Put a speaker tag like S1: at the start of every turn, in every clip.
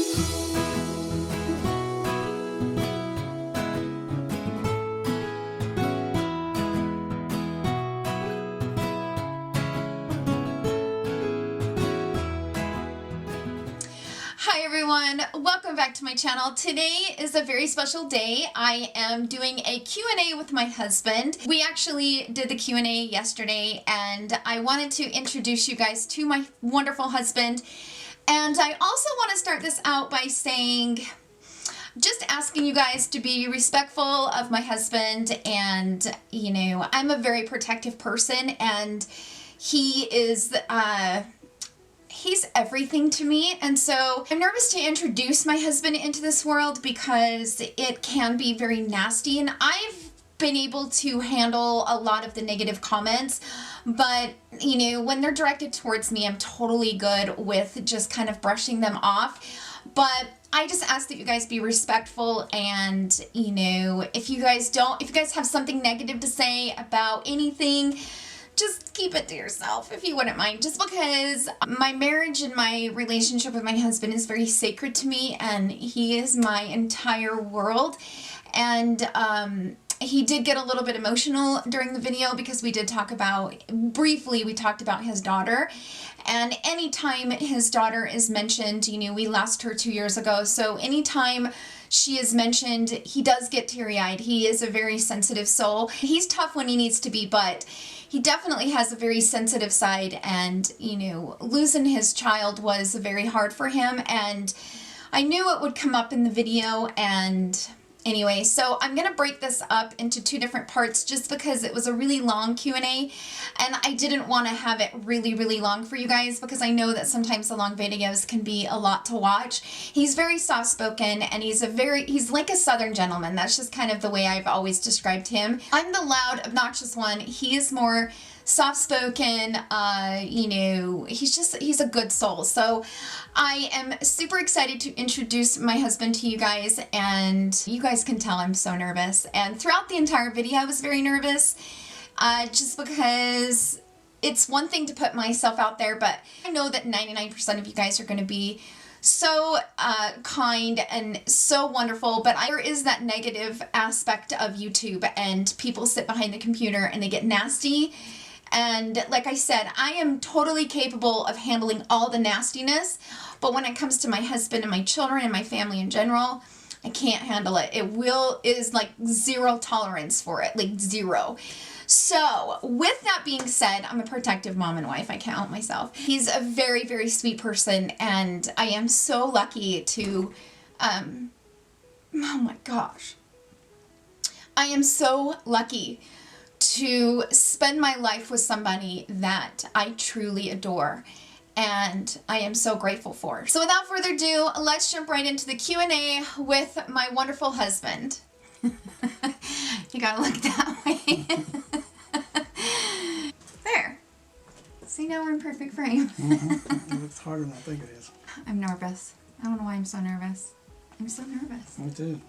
S1: Hi everyone, welcome back to my channel. Today is a very special day. I am doing a Q&A with my husband. We actually did the Q&A yesterday and I wanted to introduce you guys to my wonderful husband. And I also want to start this out by saying, just asking you guys to be respectful of my husband, and you know, I'm a very protective person and he is he's everything to me, and so I'm nervous to introduce my husband into this world because it can be very nasty, and I've been able to handle a lot of the negative comments, but you know, when they're directed towards me, I'm totally good with just kind of brushing them off. But I just ask that you guys be respectful, and you know, if you guys have something negative to say about anything, just keep it to yourself if you wouldn't mind, just because my marriage and my relationship with my husband is very sacred to me, and he is my entire world. And he did get a little bit emotional during the video because we did talk about, briefly, we talked about his daughter. And anytime his daughter is mentioned, you know, we lost her 2 years ago, so anytime she is mentioned, he does get teary-eyed. He is a very sensitive soul. He's tough when he needs to be, but he definitely has a very sensitive side, and you know, losing his child was very hard for him, and I knew it would come up in the video. And anyway, so I'm gonna break this up into two different parts just because it was a really long Q&A, and I didn't want to have it really long for you guys because I know that sometimes the long videos can be a lot to watch. He's very soft-spoken, and he's like a southern gentleman. That's just kind of the way I've always described him. I'm the loud, obnoxious one. He is more soft-spoken, you know, he's a good soul. So I am super excited to introduce my husband to you guys, and you guys can tell I'm so nervous. And throughout the entire video I was very nervous, just because it's one thing to put myself out there, but I know that 99% of you guys are going to be so kind and so wonderful, but there is that negative aspect of YouTube, and people sit behind the computer and they get nasty. And like I said, I am totally capable of handling all the nastiness, but when it comes to my husband and my children and my family in general, I can't handle it. It is like zero tolerance for it, like zero. So with that being said, I'm a protective mom and wife. I can't help myself. He's a very sweet person, and I am so lucky to, oh my gosh. I am so lucky to spend my life with somebody that I truly adore, and I am so grateful for. So without further ado, let's jump right into the Q&A with my wonderful husband. You gotta look that way. There. See, now we're in perfect frame.
S2: It looks harder than I think it is.
S1: I'm nervous. I don't know why I'm so nervous. I'm so nervous.
S2: Me too.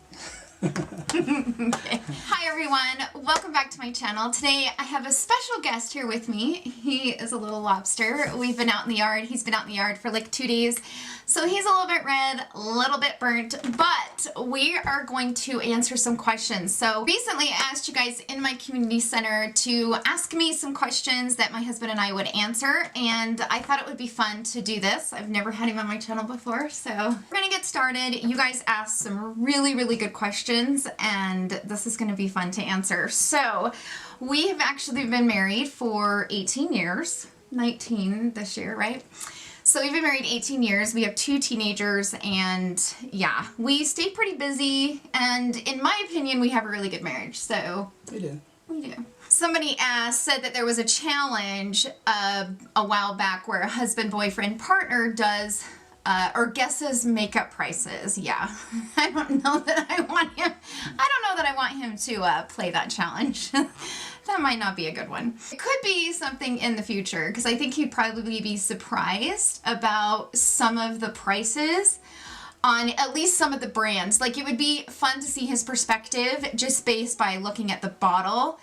S1: Okay. Hi everyone, welcome back to my channel. Today I have a special guest here with me. He is a little lobster. We've been out in the yard. He's been out in the yard for like 2 days. So he's a little bit red, a little bit burnt, but we are going to answer some questions. So recently I asked you guys in my community center to ask me some questions that my husband and I would answer, and I thought it would be fun to do this. I've never had him on my channel before, so we're gonna get started. You guys asked some really good questions, and this is gonna be fun to answer. So we have actually been married for 18 years, 19 this year, right? So we've been married 18 years. We have 2 teenagers, and yeah, we stay pretty busy, and in my opinion, we have a really good marriage. So
S2: We do.
S1: We do. Somebody said that there was a challenge a while back where a husband, boyfriend, partner does or guesses makeup prices. Yeah, I don't know that I want him. I don't know that I want him to play that challenge. That might not be a good one. It could be something in the future, because I think he'd probably be surprised about some of the prices on at least some of the brands. Like, it would be fun to see his perspective just based by looking at the bottle.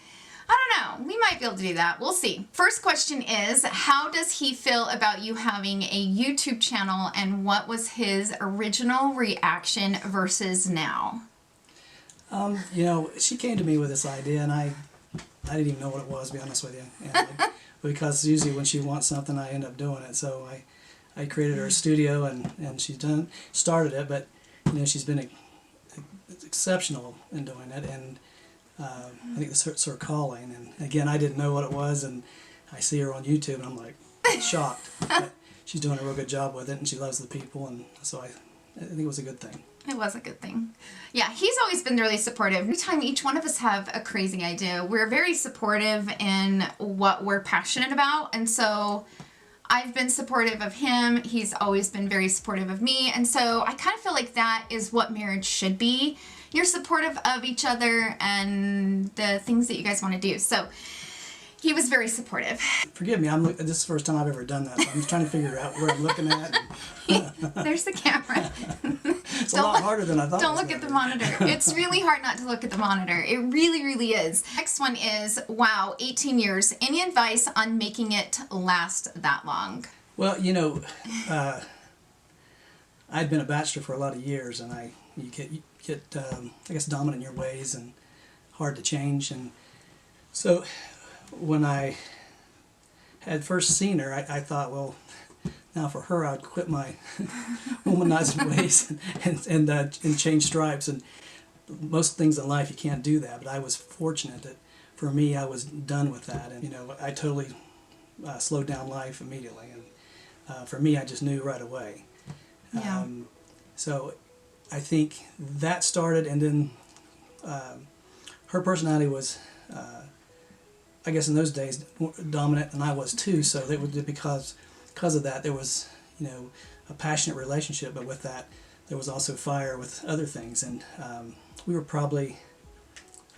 S1: I don't know. We might be able to do that. We'll see. First question is, how does he feel about you having a YouTube channel, and what was his original reaction versus now?
S2: You know, she came to me with this idea, and I didn't even know what it was, to be honest with you. And because usually when she wants something, I end up doing it. So I created her a studio, and she's started it, but you know, she's been exceptional in doing it, and I think it's her calling. And again, I didn't know what it was, and I see her on YouTube, and I'm like shocked. But she's doing a real good job with it, and she loves the people, and so I think it was a good thing.
S1: It was a good thing. Yeah, he's always been really supportive. Every time each one of us have a crazy idea, we're very supportive in what we're passionate about. And so I've been supportive of him. He's always been very supportive of me. And so I kind of feel like that is what marriage should be. You're supportive of each other and the things that you guys want to do. So he was very supportive.
S2: Forgive me, this is the first time I've ever done that. So I'm just trying to figure out where I'm looking at.
S1: There's the camera.
S2: It's a lot harder than I thought.
S1: Don't look at the monitor. It's really hard not to look at the monitor. It really, really is. Next one is, wow, 18 years. Any advice on making it last that long?
S2: Well, you know, I'd been a bachelor for a lot of years, and you get I guess dominant in your ways and hard to change. And so when I had first seen her, I thought, well, now for her, I'd quit my womanizing ways and change stripes. And most things in life you can't do that, but I was fortunate that for me, I was done with that. And you know, I totally slowed down life immediately. And for me, I just knew right away.
S1: Yeah.
S2: So I think that started, and then her personality was, I guess in those days, more dominant, and I was too. So they would, because of that, there was, you know, a passionate relationship. But with that, there was also fire with other things. And we were probably,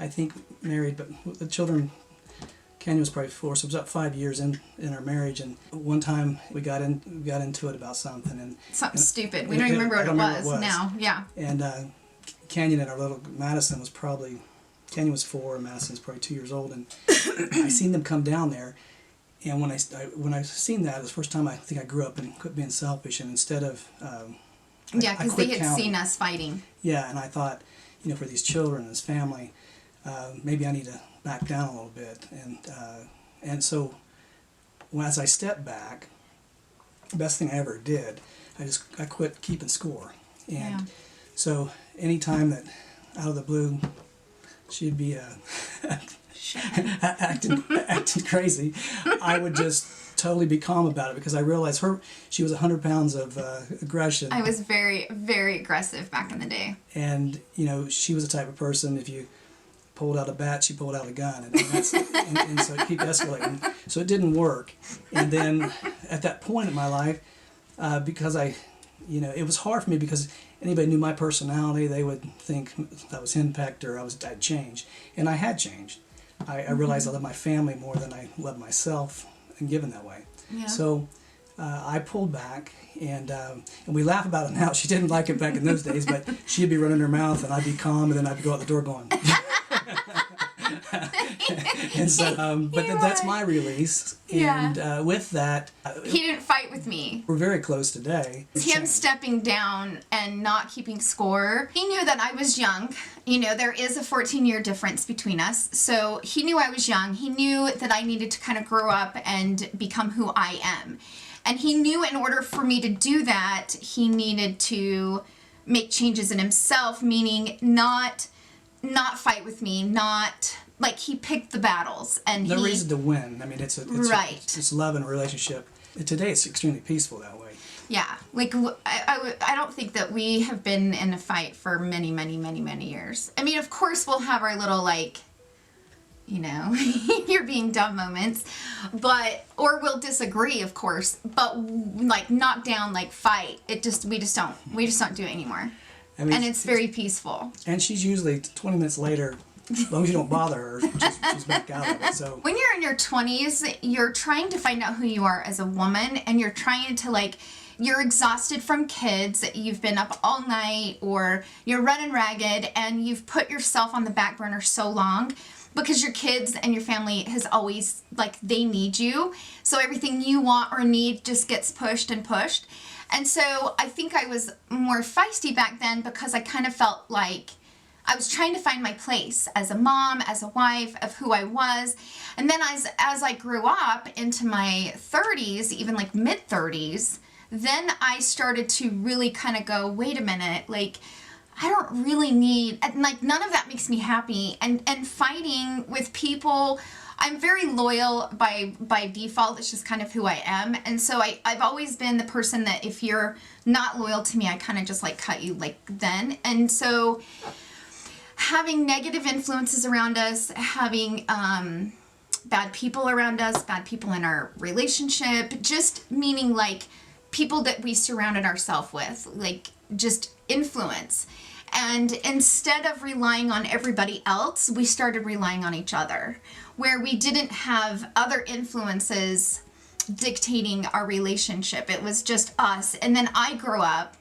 S2: I think, married, but the children, Kenya was probably 4, so it was about 5 years in our marriage. And one time we got into it about something, and
S1: something stupid. We don't even remember what it was now. Yeah.
S2: And Canyon and our little Madison was probably, Canyon was 4 and Madison was probably 2 years old, and I seen them come down there. And when I seen that, it was the first time I think I grew up and quit being selfish, and instead of
S1: yeah, because they had seen us fighting.
S2: Yeah, and I thought, you know, for these children and this family, maybe I need to back down a little bit. And so as I stepped back, the best thing I ever did, I quit keeping score. And
S1: Yeah.
S2: so anytime that out of the blue she'd be acting crazy, I would just totally be calm about it, because I realized she was 100 pounds of aggression.
S1: I was very, very aggressive back in the day.
S2: And you know, she was the type of person, if you pulled out a bat, she pulled out a gun, and so it kept escalating. So it didn't work. And then at that point in my life, because you know, it was hard for me, because anybody knew my personality, they would think I was henpecked or I'd changed. And I had changed. I realized I love my family more than I love myself, and given that way.
S1: Yeah.
S2: So I pulled back, and we laugh about it now. She didn't like it back in those days, but she'd be running her mouth, and I'd be calm, and then I'd go out the door going. And so, but that's my release. And with that,
S1: he didn't fight with me.
S2: We're very close today.
S1: Him stepping down and not keeping score. He knew that I was young. You know, there is a 14-year difference between us. So he knew I was young. He knew that I needed to kind of grow up and become who I am. And he knew in order for me to do that, he needed to make changes in himself, meaning not fight with me, not... Like, he picked the battles, and
S2: no reason to win. I mean, it's
S1: right.
S2: It's love and a relationship. Today, it's extremely peaceful that way.
S1: Yeah, like I don't think that we have been in a fight for many, many, many, many years. I mean, of course, we'll have our little, like, you know, you're being dumb moments, or we'll disagree, of course, but like knock down, like fight. We just don't do it anymore. I mean, and it's very peaceful.
S2: And she's usually 20 minutes later. As long as you don't bother her, she's back out of it. So
S1: when you're in your 20s, you're trying to find out who you are as a woman, and you're trying to, like, you're exhausted from kids, you've been up all night, or you're running ragged, and you've put yourself on the back burner so long because your kids and your family has always, like, they need you. So everything you want or need just gets pushed and pushed. And so I think I was more feisty back then because I kind of felt like I was trying to find my place as a mom, as a wife, of who I was. And then as I grew up into my 30s, even like mid-30s, then I started to really kind of go, wait a minute, like, I don't really need, and like, none of that makes me happy. And fighting with people, I'm very loyal by default. It's just kind of who I am. And so I've always been the person that if you're not loyal to me, I kind of just like cut you like then. And so having negative influences around us, having bad people around us, bad people in our relationship, just meaning like people that we surrounded ourselves with, like just influence. And instead of relying on everybody else, we started relying on each other, where we didn't have other influences dictating our relationship. It was just us. And then I grew up,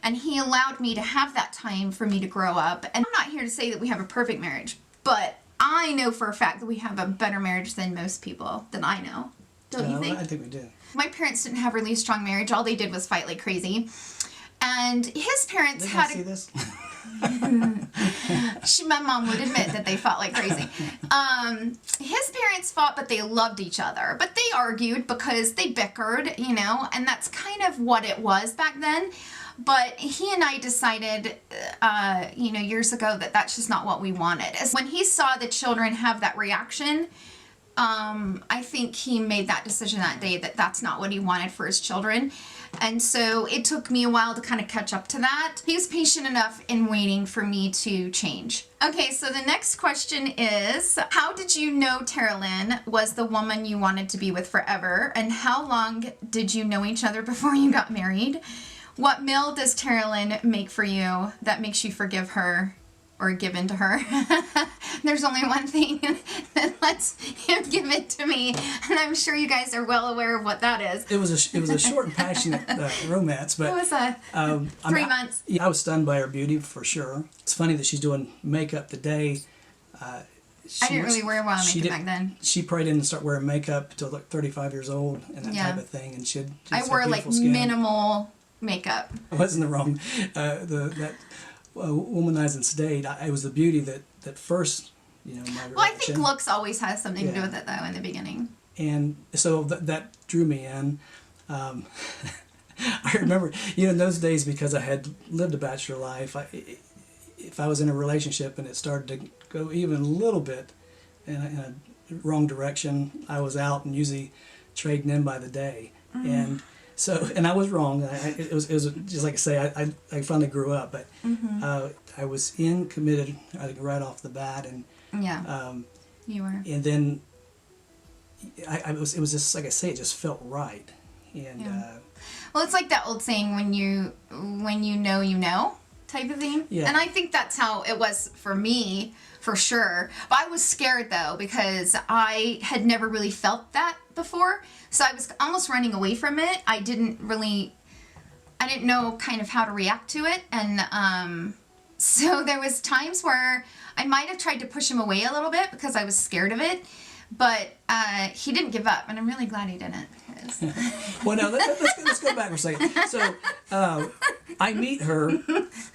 S1: and he allowed me to have that time for me to grow up. And I'm not here to say that we have a perfect marriage, but I know for a fact that we have a better marriage than most people that I know. Don't you think?
S2: I think we do.
S1: My parents didn't have a really strong marriage. All they did was fight like crazy. And his parents
S2: Did
S1: had
S2: I see this?
S1: my mom would admit that they fought like crazy. His parents fought, but they loved each other. But they argued because they bickered, you know, and that's kind of what it was back then. But he and I decided, you know, years ago that that's just not what we wanted. As when he saw the children have that reaction, I think he made that decision that day that that's not what he wanted for his children. And so it took me a while to kind of catch up to that. He was patient enough in waiting for me to change. Okay, so the next question is, how did you know Tara Lynn was the woman you wanted to be with forever? And how long did you know each other before you got married? What meal does Tara Lynn make for you that makes you forgive her or give in to her? There's only one thing that lets him give it to me, and I'm sure you guys are well aware of what that is.
S2: It was a short and passionate romance, but
S1: It was 3 months.
S2: I was stunned by her beauty for sure. It's funny that she's doing makeup today.
S1: I didn't really wear wild makeup back then.
S2: She probably didn't start wearing makeup until like 35 years old and that type of thing, and she
S1: I wore like minimal makeup.
S2: I wasn't the wrong that womanizing sedate. It was the beauty that first, you know, my reaction.
S1: Well, I think looks always has something to do with it though in the beginning.
S2: And so that drew me in. I remember, you know, in those days, because I had lived a bachelor life, if I was in a relationship and it started to go even a little bit in a wrong direction, I was out and usually trading in by the day. Mm-hmm. And so, and I was wrong. It was just like I say, I finally grew up, but I was committed, I think, right off the bat, and
S1: you were.
S2: And then it was just like I say, it just felt right, and
S1: well, it's like that old saying, when you know type of thing. Yeah. And I think that's how it was for me, for sure. But I was scared though, because I had never really felt that before. So I was almost running away from it. I didn't know kind of how to react to it. And so there was times where I might have tried to push him away a little bit because I was scared of it. But he didn't give up, and I'm really glad he didn't.
S2: Well, now let's go back for a second. So I meet her.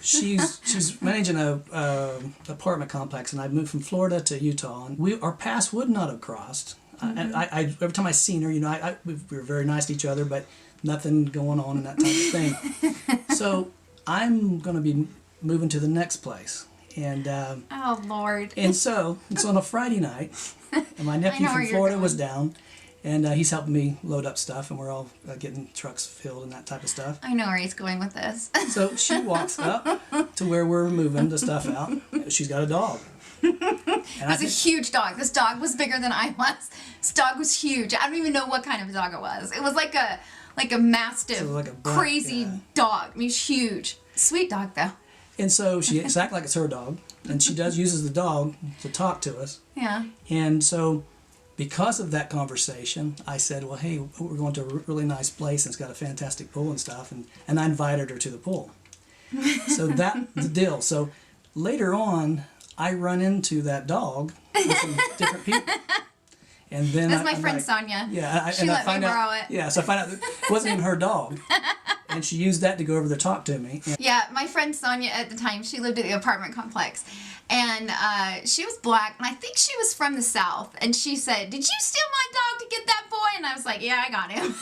S2: She's managing a apartment complex, and I moved from Florida to Utah, and our paths would not have crossed. And I every time I seen her, you know, we were very nice to each other, but nothing going on in that type of thing. So I'm going to be moving to the next place, and
S1: oh Lord!
S2: And so it's on a Friday night, and my nephew from Florida was down, and he's helping me load up stuff, and we're all getting trucks filled and that type of stuff.
S1: I know where he's going with this.
S2: So she walks up to where we're moving the stuff out. She's got a dog.
S1: It was a huge dog. This dog was bigger than I was. This dog was huge. I don't even know what kind of a dog it was. It was like a mastiff, so like a crazy dog. I mean, it's huge. Sweet dog though.
S2: And so she acts like it's her dog, and she uses the dog to talk to us.
S1: Yeah.
S2: And so, because of that conversation, I said, well, hey, we're going to a really nice place, and it's got a fantastic pool and stuff, and I invited her to the pool. So that's the deal. So later on, I run into that dog with some different people. And then
S1: that's my friend Sonia.
S2: Yeah,
S1: she let me borrow it.
S2: Yeah, so I find out that it wasn't even her dog. And she used that to go over there and talk to me.
S1: Yeah, my friend Sonia at the time, she lived at the apartment complex. And she was black, and I think she was from the South. And she said, "Did you steal my dog to get that boy?" And I was like, "Yeah, I got him."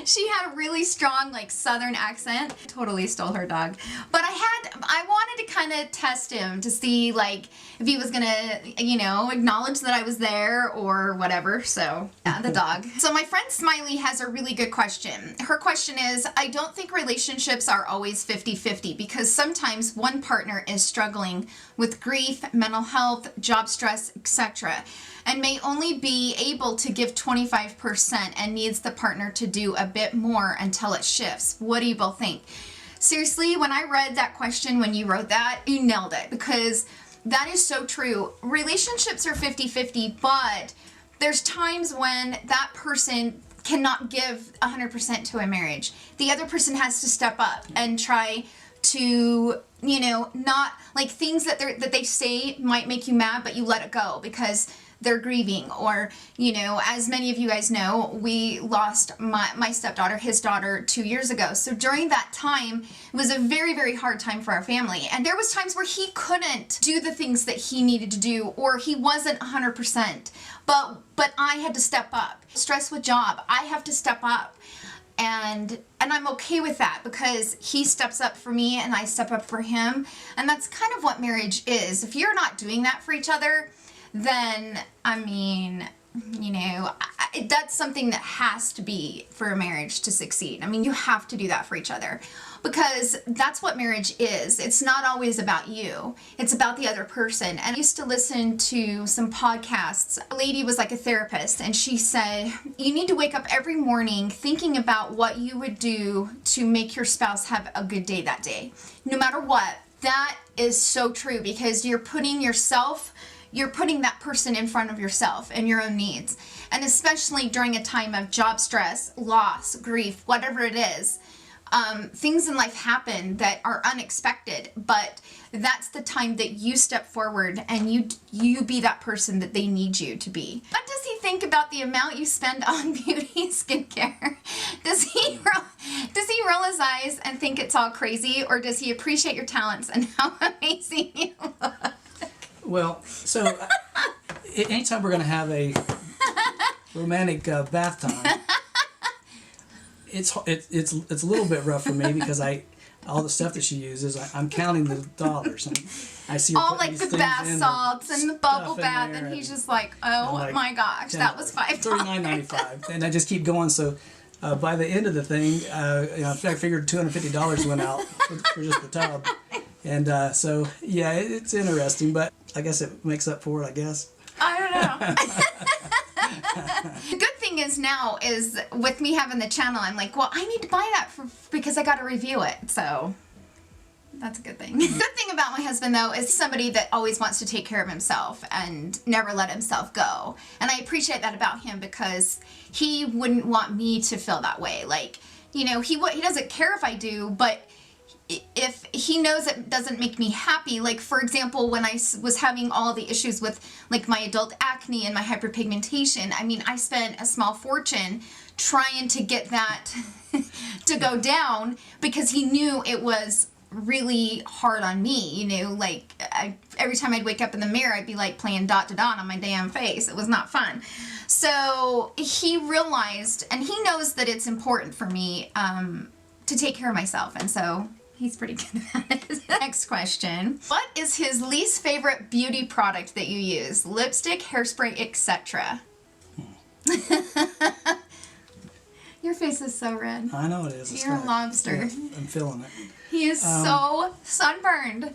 S1: She had a really strong, like, Southern accent. Totally stole her dog. But I wanted to kind of test him to see, like, if he was gonna, you know, acknowledge that I was there or whatever. So, yeah, the dog. So my friend Smiley has a really good question. Her question is, I don't think relationships are always 50-50 because sometimes one partner is struggling with grief, mental health, job stress, etc., and may only be able to give 25% and needs the partner to do a bit more until it shifts. What do you both think? Seriously, when I read that question, when you wrote that, you nailed it, because that is so true. Relationships are 50-50, but there's times when that person cannot give 100% to a marriage. The other person has to step up and try to, you know, not, like, things that they say might make you mad, but you let it go because they're grieving. Or, you know, as many of you guys know, we lost my stepdaughter, his daughter, 2 years ago. So during that time, it was a very, very hard time for our family. And there was times where he couldn't do the things that he needed to do, or he wasn't 100%. But I had to step up. Stress with job, I have to step up. And I'm okay with that because he steps up for me and I step up for him. And that's kind of what marriage is. If you're not doing that for each other, then, I mean, you know, that's something that has to be for a marriage to succeed. I mean, you have to do that for each other because that's what marriage is. It's not always about you. It's about the other person. And I used to listen to some podcasts. A lady was like a therapist, and she said, you need to wake up every morning thinking about what you would do to make your spouse have a good day that day, no matter what. That is so true because you're putting that person in front of yourself and your own needs. And especially during a time of job stress, loss, grief, whatever it is, things in life happen that are unexpected, but that's the time that you step forward and you be that person that they need you to be. What does he think about the amount you spend on beauty skincare? Does he roll his eyes and think it's all crazy, or does he appreciate your talents and how amazing you look?
S2: Well, so anytime we're going to have a romantic bath time, it's a little bit rough for me because all the stuff that she uses, I'm counting the dollars, and I see her
S1: all
S2: putting
S1: like
S2: these
S1: the
S2: things
S1: bath
S2: in
S1: salts and the bubble
S2: stuff in
S1: bath,
S2: there,
S1: and he's just like, oh
S2: like,
S1: my gosh, that was $5.
S2: $39.95, and I just keep going. So by the end of the thing, you know, I figured $250 went out for just the tub, and so yeah, it's interesting, but I guess it makes up for it, I guess.
S1: I don't know. The good thing is now is with me having the channel, I'm like, well, I need to buy that because I got to review it. So that's a good thing. The good thing about my husband, though, is somebody that always wants to take care of himself and never let himself go. And I appreciate that about him because he wouldn't want me to feel that way. Like, you know, he doesn't care if I do, but if he knows it doesn't make me happy, like, for example, when I was having all the issues with, like, my adult acne and my hyperpigmentation, I mean, I spent a small fortune trying to get that to go down because he knew it was really hard on me, you know, like, every time I'd wake up in the mirror, I'd be, like, playing dot to dot on my damn face. It was not fun. So he realized, and he knows that it's important for me to take care of myself, and so he's pretty good at it. Next question. What is his least favorite beauty product that you use? Lipstick, hairspray, etc. Your face is so red.
S2: I know it is.
S1: You're a lobster.
S2: Yeah, I'm feeling it.
S1: He is so sunburned.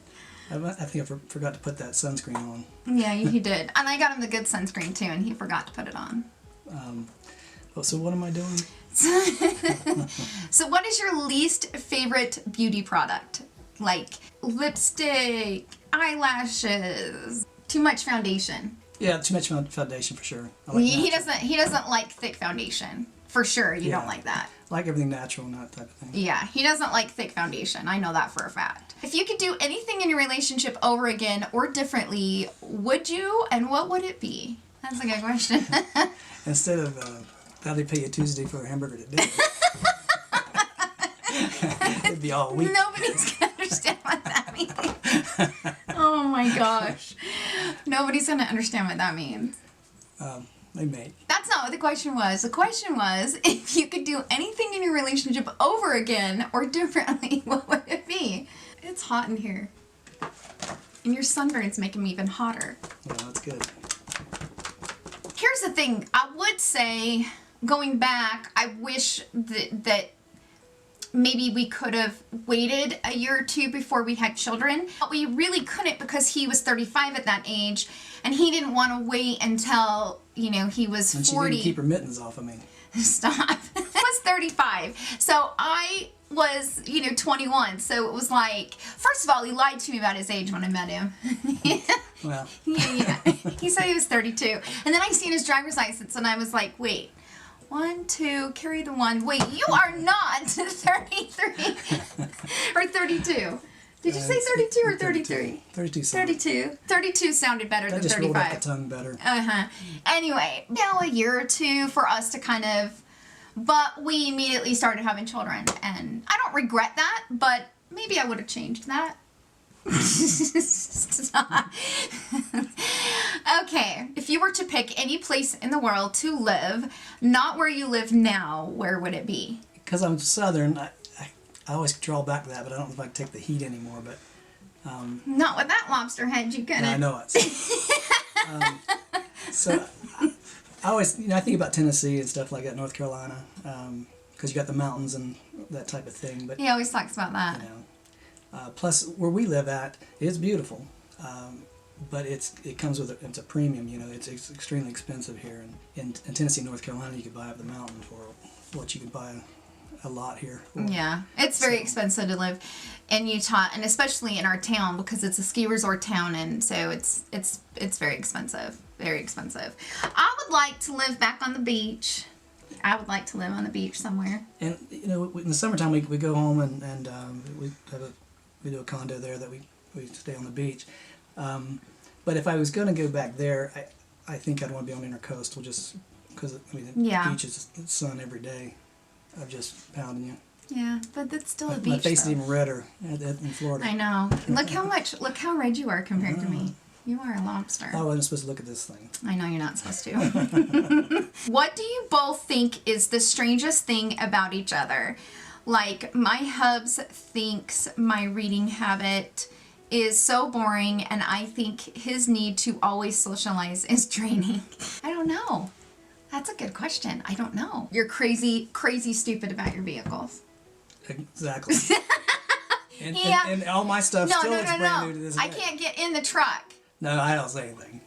S2: I think I forgot to put that sunscreen on.
S1: Yeah, he did. And I got him the good sunscreen too, and he forgot to put it on.
S2: So what am I doing?
S1: So what is your least favorite beauty product? Like lipstick, eyelashes, too much foundation.
S2: Yeah, too much foundation for sure. I like
S1: He
S2: natural.
S1: doesn't like thick foundation. For sure, you don't like that.
S2: I like everything natural and that type of thing.
S1: Yeah, he doesn't like thick foundation. I know that for a fact. If you could do anything in your relationship over again or differently, would you, and what would it be? That's a good question.
S2: Instead of how they pay you Tuesday for a hamburger today, it'd be all week.
S1: Nobody's gonna understand what that means. Oh my gosh. Nobody's gonna understand what that means.
S2: They may.
S1: That's not what the question was. The question was, if you could do anything in your relationship over again or differently, what would it be? It's hot in here. And your sunburn's making me even hotter.
S2: Well, that's good.
S1: Here's the thing. I would say, going back, I wish that maybe we could have waited a year or two before we had children. But we really couldn't because he was 35 at that age. And he didn't want to wait until, you know, he was 40.
S2: And she didn't keep her mittens off of me.
S1: Stop. I was 35. So I was, 21. So it was like, first of all, he lied to me about his age when I met him.
S2: Well.
S1: Yeah. He said he was 32. And then I seen his driver's license and I was like, wait. 1, 2, carry the 1. Wait, you are not 33 or 32. Did you say 32 or 33?
S2: 32.
S1: 32. 32 sounded better than 35.
S2: Just rolled out the tongue better.
S1: Anyway, a year or two for us to kind of, but we immediately started having children, and I don't regret that, but maybe I would have changed that. Stop. Okay, if you were to pick any place in the world to live, not where you live now, where would it be?
S2: Because I'm Southern, I always draw back to that, but I don't know if I can take the heat anymore. But
S1: not with that lobster head, you couldn't.
S2: I know it. So I always, I think about Tennessee and stuff like that, North Carolina, because you got the mountains and that type of thing. But
S1: he always talks about that.
S2: Plus, where we live at, it's beautiful, but it comes with it's a premium. It's extremely expensive here. And in Tennessee, North Carolina, you could buy up the mountain for what you could buy a lot here.
S1: Yeah, it's very expensive to live in Utah, and especially in our town because it's a ski resort town, and so it's very expensive. Very expensive. I would like to live back on the beach. I would like to live on the beach somewhere. And
S2: in the summertime we go home and we do a condo there that we stay on the beach. But if I was going to go back there, I think I'd want to be on Intercoastal just because the beach is the sun every day. I'm just pounding you.
S1: Yeah, but that's still a beach.
S2: My face is even redder in Florida.
S1: I know. Look how red you are compared to me. You are a lobster.
S2: I wasn't supposed to look at this thing.
S1: I know you're not supposed to. What do you both think is the strangest thing about each other? Like, my hubs thinks my reading habit is so boring, and I think his need to always socialize is draining. I don't know. That's a good question. I don't know. You're crazy stupid about your vehicles.
S2: Exactly. And all my stuff is brand new to this day.
S1: I can't get in the truck.
S2: No, I don't say anything.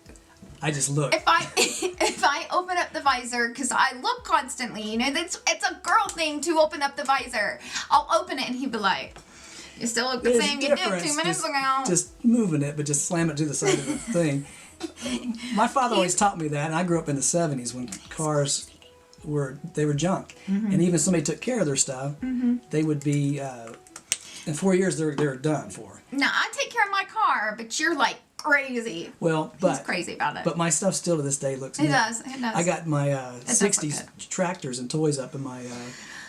S2: I just look.
S1: If I open up the visor, because I look constantly, it's a girl thing to open up the visor. I'll open it and he'd be like, you still look the same you did 2 minutes ago.
S2: Just moving it, but just slam it to the side of the thing. My father always taught me that, and I grew up in the 70s when cars were junk. Mm-hmm. And even if somebody took care of their stuff, they would be, in 4 years, they're done for.
S1: No, I take care of my car, but you're like crazy.
S2: Well, but
S1: he's crazy about it.
S2: But my stuff still to this day looks
S1: new.
S2: It does.
S1: I
S2: got my 60s tractors and toys up in my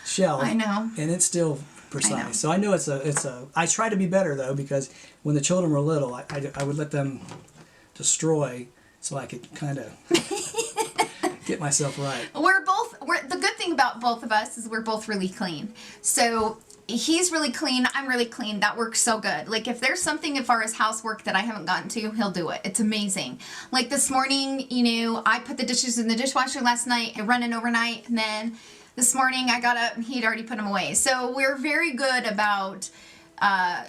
S2: shelf.
S1: I know.
S2: And it's still precise. So I know it's a. I try to be better though, because when the children were little, I would let them destroy so I could kind of get myself right.
S1: The good thing about both of us is we're both really clean. So he's really clean, I'm really clean. That works so good. Like, if there's something as far as housework that I haven't gotten to, he'll do it. It's amazing. Like this morning, I put the dishes in the dishwasher last night. I run it overnight, and then this morning I got up and he'd already put them away. So we're very good about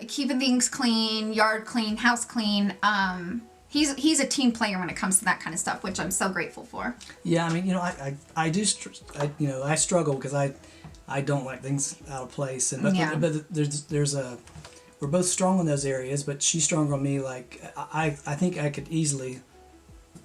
S1: keeping things clean, yard clean, house clean. He's a team player when it comes to that kind of stuff, which I'm so grateful for. Yeah,
S2: I mean, I struggle because I don't like things out of place, but we're both strong in those areas, but she's stronger on me. Like I think I could easily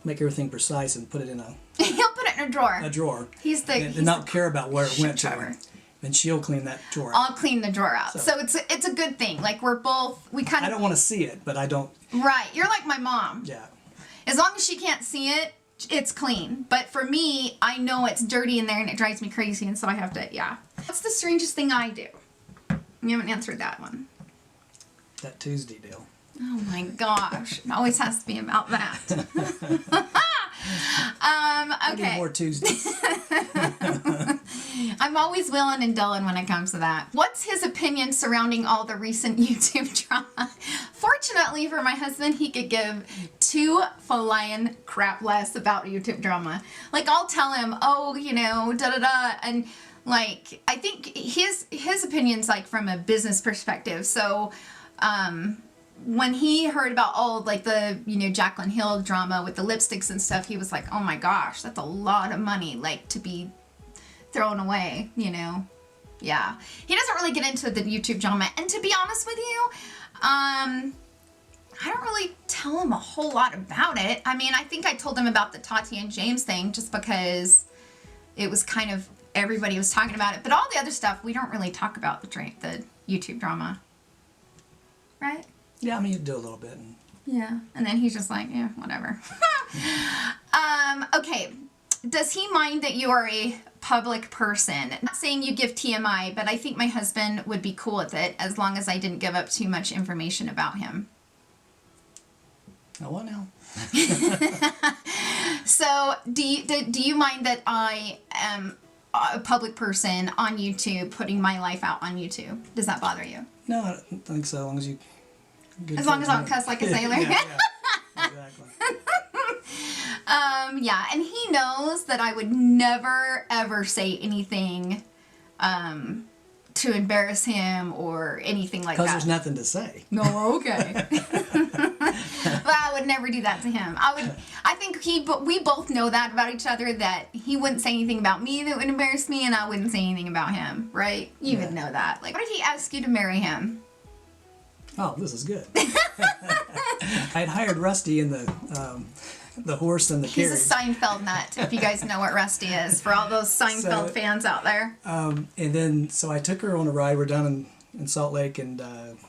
S2: make everything precise and put it in a.
S1: He'll put it in a drawer.
S2: A drawer.
S1: He's
S2: not care about where it went to. then she'll clean that drawer out.
S1: I'll clean the drawer out. So it's a good thing. Like we kind of.
S2: I don't want to see it, but I don't.
S1: Right. You're like my mom.
S2: Yeah.
S1: As long as she can't see it, it's clean. But for me, I know it's dirty in there and it drives me crazy, and so I have to, yeah. What's the strangest thing I do? You haven't answered that one.
S2: That Tuesday deal.
S1: Oh my gosh. It always has to be about that. Okay.
S2: I need more Tuesdays.
S1: I'm always willing and dulling when it comes to that. What's his opinion surrounding all the recent YouTube drama? Fortunately for my husband, he could give two flying crap less about YouTube drama. Like, I'll tell him, oh, you know, da-da-da, and like, I think his opinion's like from a business perspective. So, when he heard about all like the, you know, Jaclyn Hill drama with the lipsticks and stuff, he was like, oh my gosh, that's a lot of money, like, to be thrown away, you know. Yeah. He doesn't really get into the YouTube drama. And to be honest with you, I don't really tell him a whole lot about it. I mean, I think I told him about the Tati and James thing just because it was kind of, everybody was talking about it. But all the other stuff, we don't really talk about the YouTube drama. Right?
S2: Yeah, I mean, you do a little bit.
S1: Yeah. And then he's just like, yeah, whatever. Okay. Does he mind that you are a public person? Not saying you give TMI, but I think my husband would be cool with it as long as I didn't give up too much information about him.
S2: Oh, what now?
S1: So, do you mind that I am a public person on YouTube, putting my life out on YouTube? Does that bother you?
S2: No, I don't think so. As long as you...
S1: As long as I don't cuss like a sailor.
S2: Yeah, exactly.
S1: Yeah, and he knows that I would never, ever say anything to embarrass him or anything like that.
S2: Because there's nothing to say.
S1: No, okay. But I would never do that to him. I think we both know that about each other, that he wouldn't say anything about me that would embarrass me, and I wouldn't say anything about him, right? You would know that. Like, what did he ask you to marry him?
S2: Oh, this is good. I had hired Rusty in the horse and the carriage.
S1: He's a Seinfeld nut, if you guys know what Rusty is, for all those Seinfeld fans out there.
S2: And then, so I took her on a ride. We're down in Salt Lake, and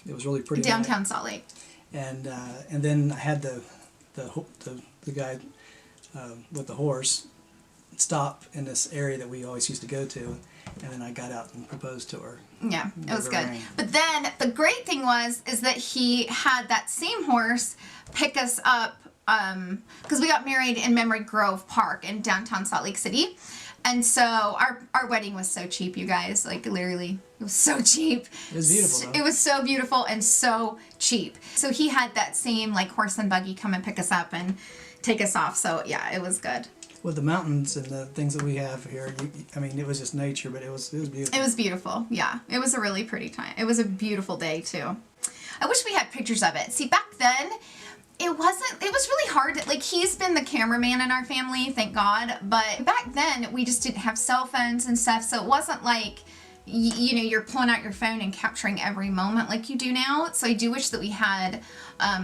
S2: it was really pretty.
S1: Downtown
S2: night.
S1: Salt Lake.
S2: And then I had the guy with the horse stop in this area that we always used to go to, and then I got out and proposed to her.
S1: Yeah, it was good. But then the great thing is that he had that same horse pick us up, because we got married in Memory Grove Park in downtown Salt Lake City. And so our wedding was so cheap, you guys. Like, literally, it was so cheap.
S2: It was beautiful, though.
S1: It was so beautiful and so cheap. So he had that same, like, horse and buggy come and pick us up and take us off. So, yeah, it was good.
S2: With the mountains and the things that we have here, I mean, it was just nature, but it was beautiful.
S1: It was beautiful, yeah. It was a really pretty time. It was a beautiful day, too. I wish we had pictures of it. See, back then, it was really hard. Like, he's been the cameraman in our family, thank God. But back then, we just didn't have cell phones and stuff, so it wasn't like, you know, you're pulling out your phone and capturing every moment like you do now. So I do wish that we had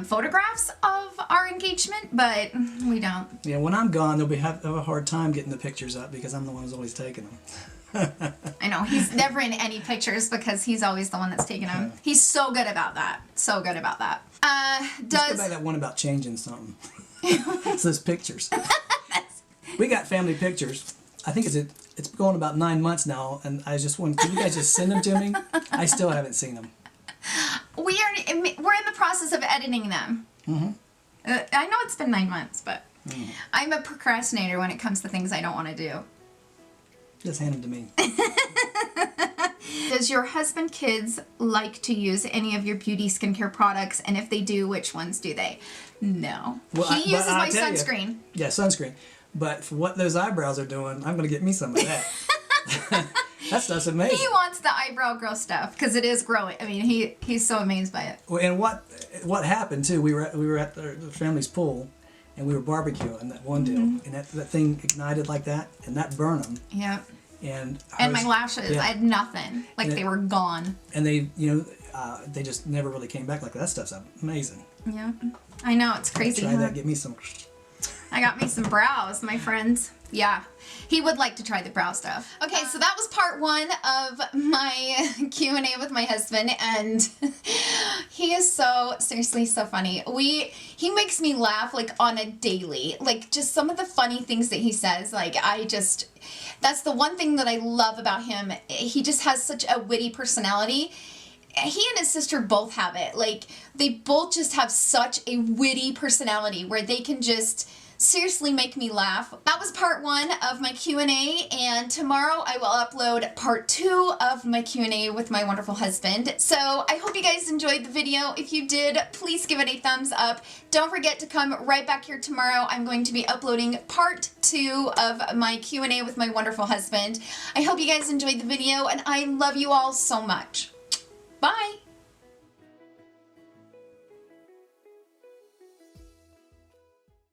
S1: photographs of our engagement, but we don't.
S2: Yeah, when I'm gone, they'll have a hard time getting the pictures up because I'm the one who's always taking them.
S1: I know, he's never in any pictures because he's always the one that's taking them. Yeah. He's so good about that. So good about that.
S2: Let's go back to that one about changing something. It's those pictures. We got family pictures. I think it's going about 9 months now, and I just want, can you guys just send them to me? I still haven't seen them.
S1: We're in the process of editing them. Mm-hmm. I know it's been 9 months, but I'm a procrastinator when it comes to things I don't want to do.
S2: Just hand them to me.
S1: Does your husband kids like to use any of your beauty skincare products? And if they do, which ones do they? No.
S2: Well,
S1: he uses my sunscreen.
S2: Yeah, sunscreen. But for what those eyebrows are doing, I'm going to get me some of that. That stuff's amazing.
S1: He wants the eyebrow grow stuff because it is growing. I mean, he's so amazed by it.
S2: Well, and what happened too? We were at the family's pool, and we were barbecuing that one deal, and that thing ignited like that, and that burned them.
S1: Yeah.
S2: And
S1: my lashes, yeah. I had nothing. Like, they were gone.
S2: And they just never really came back. Like, that stuff's amazing.
S1: Yeah. I know, it's crazy.
S2: Try that, get me some.
S1: I got me some brows, my friends. Yeah, he would like to try the brow stuff. Okay, so that was part 1 of my Q&A with my husband, and he is so, seriously, so funny. He makes me laugh, like, on a daily. Like, just some of the funny things that he says, like, that's the one thing that I love about him. He just has such a witty personality. He and his sister both have it. Like, they both just have such a witty personality where they can just seriously make me laugh. That was part 1 of my Q&A, and tomorrow I will upload part 2 of my Q&A with my wonderful husband. So I hope you guys enjoyed the video. If you did, please give it a thumbs up. Don't forget to come right back here tomorrow. I'm going to be uploading part 2 of my Q&A with my wonderful husband. I hope you guys enjoyed the video, and I love you all so much. Bye!